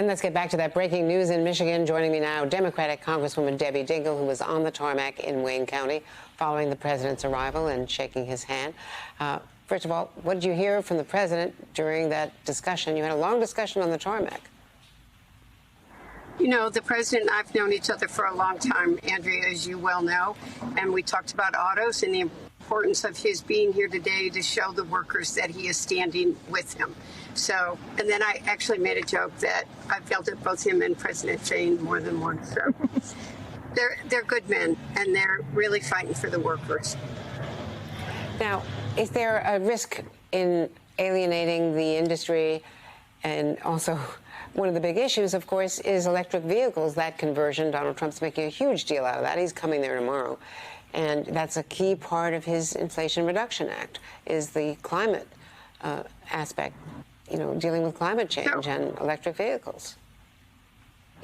And let's get back to that breaking news in Michigan. Joining me now, Democratic Congresswoman Debbie Dingell, who was on the tarmac in Wayne County following the president's arrival and shaking his hand. First of all, what did you hear from the president during that discussion? You had a long discussion on the tarmac. You know, the president and I have known each other for a long time, Andrea, as you well know, and we talked about autos and the importance of his being here today to show the workers that he is standing with him. So, and then I actually made a joke that I've yelled at both him and President Fain more than once. So they're good men, and they're really fighting for the workers. Now, is there a risk in alienating the industry? And also, one of the big issues, of course, is electric vehicles. That conversion, Donald Trump's making a huge deal out of that. He's coming there tomorrow. And that's a key part of his Inflation Reduction Act, is the climate aspect, you know, dealing with climate change and electric vehicles.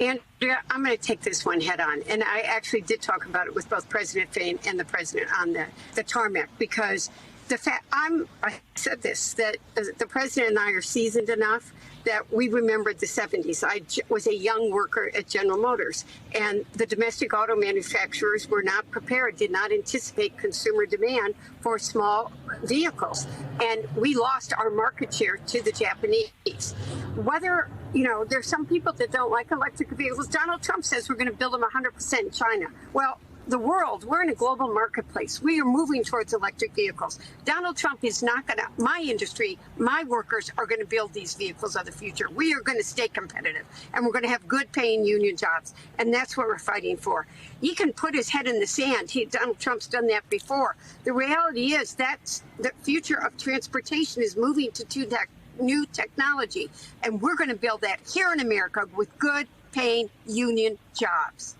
Andrea, I'm going to take this one head on. And I actually did talk about it with both President Fain and the president on the tarmac, because the fact I said this, that the president and I are seasoned enough that we remembered the 70s. I was a young worker at General Motors, and the domestic auto manufacturers were not prepared, did not anticipate consumer demand for small vehicles. And we lost our market share to the Japanese. Whether, you know, there's some people that don't like electric vehicles. Donald Trump says we're going to build them 100% in China. Well, the world, we're in a global marketplace. We are moving towards electric vehicles. Donald Trump is not going to, my industry, my workers are going to build these vehicles of the future. We are going to stay competitive, and we're going to have good paying union jobs. And that's what we're fighting for. He can put his head in the sand. Donald Trump's done that before. The reality is that the future of transportation is moving to new technology. And we're going to build that here in America with good paying union jobs.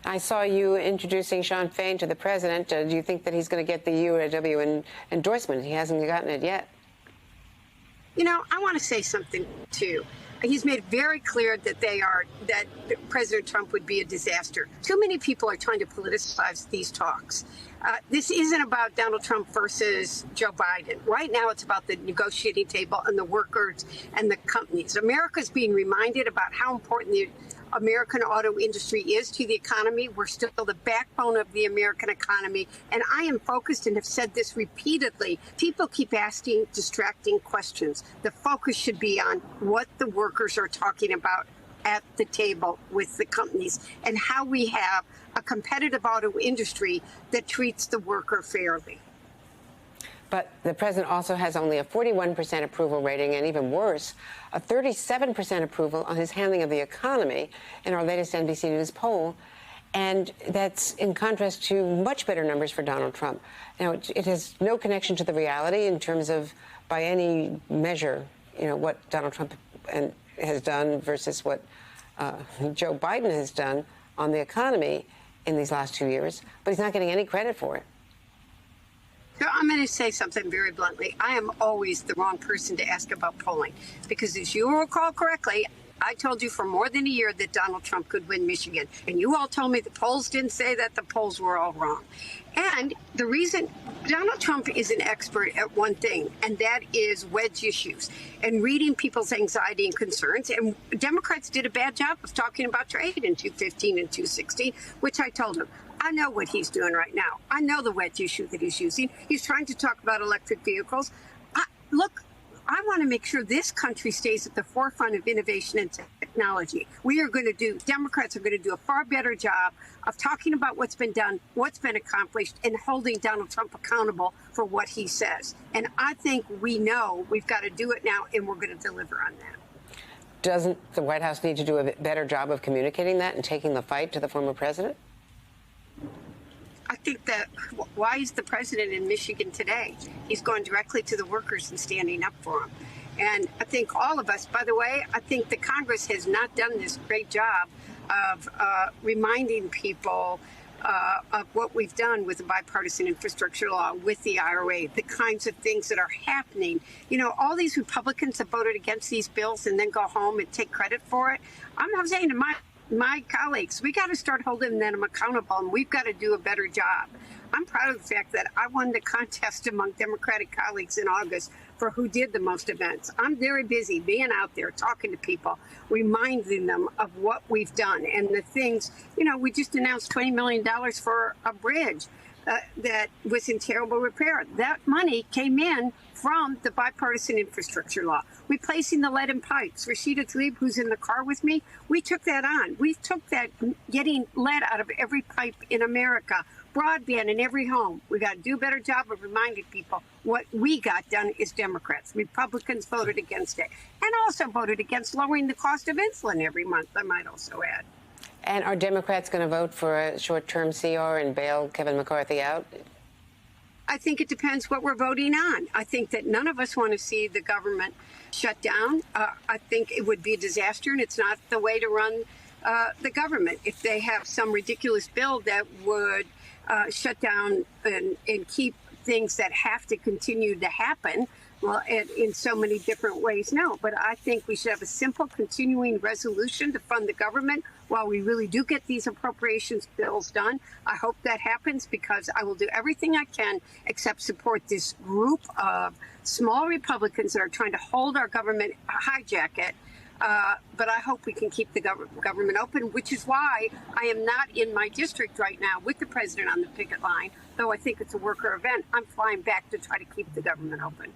I saw you introducing Shawn Fain to the president. Do you think that he's going to get the UAW endorsement? He hasn't gotten it yet. You know, I want to say something, too. He's made very clear that President Trump would be a disaster. Too many people are trying to politicize these talks. This isn't about Donald Trump versus Joe Biden. Right now, it's about the negotiating table and the workers and the companies. America's being reminded about how important the American auto industry is to the economy. We're still the backbone of the American economy. And I am focused and have said this repeatedly. People keep asking distracting questions. The focus should be on what the workers are talking about at the table with the companies and how we have a competitive auto industry that treats the worker fairly. But the president also has only a 41% approval rating, and even worse, a 37% approval on his handling of the economy in our latest NBC News poll. And that's in contrast to much better numbers for Donald Trump. Now, it has no connection to the reality in terms of, by any measure, you know, what Donald Trump has done versus what Joe Biden has done on the economy in these last 2 years. But he's not getting any credit for it. So I'm going to say something very bluntly. I am always the wrong person to ask about polling, because as you recall correctly, I told you for more than a year that Donald Trump could win Michigan. And you all told me the polls didn't say that. The polls were all wrong. And the reason Donald Trump is an expert at one thing, and that is wedge issues and reading people's anxiety and concerns. And Democrats did a bad job of talking about trade in 2015 and 2016, which I told him. I know what he's doing right now. I know the wedge issue that he's using. He's trying to talk about electric vehicles. Look, I want to make sure this country stays at the forefront of innovation and technology. Democrats are going to do a far better job of talking about what's been done, what's been accomplished, and holding Donald Trump accountable for what he says. And I think we know we've got to do it now, and we're going to deliver on that. Doesn't the White House need to do a better job of communicating that and taking the fight to the former president? I think that why is the president in Michigan today? He's going directly to the workers and standing up for them. And I think all of us, by the way, I think the Congress has not done this great job of reminding people of what we've done with the bipartisan infrastructure law, with the IRA, the kinds of things that are happening. You know, all these Republicans that voted against these bills and then go home and take credit for it. I'm saying to my colleagues, we got to start holding them accountable, and we've got to do a better job. I'm proud of the fact that I won the contest among Democratic colleagues in August for who did the most events. I'm very busy being out there talking to people, reminding them of what we've done and the things. We just announced $20 million for a bridge that was in terrible repair. That money came in from the bipartisan infrastructure law, replacing the lead in pipes. Rashida Tlaib, who's in the car with me, we took that on. We took that, getting lead out of every pipe in America, broadband in every home. We got to do a better job of reminding people what we got done as Democrats. Republicans voted against it, and also voted against lowering the cost of insulin every month, I might also add. And are Democrats going to vote for a short-term CR and bail Kevin McCarthy out? I think it depends what we're voting on. I think that none of us want to see the government shut down. I think it would be a disaster, and it's not the way to run the government. If they have some ridiculous bill that would shut down and keep things that have to continue to happen, well, in so many different ways, no. But I think we should have a simple continuing resolution to fund the government while we really do get these appropriations bills done. I hope that happens, because I will do everything I can except support this group of small Republicans that are trying to hold our government, hijack it. But I hope we can keep the government open, which is why I am not in my district right now with the president on the picket line, though I think it's a worker event. I'm flying back to try to keep the government open.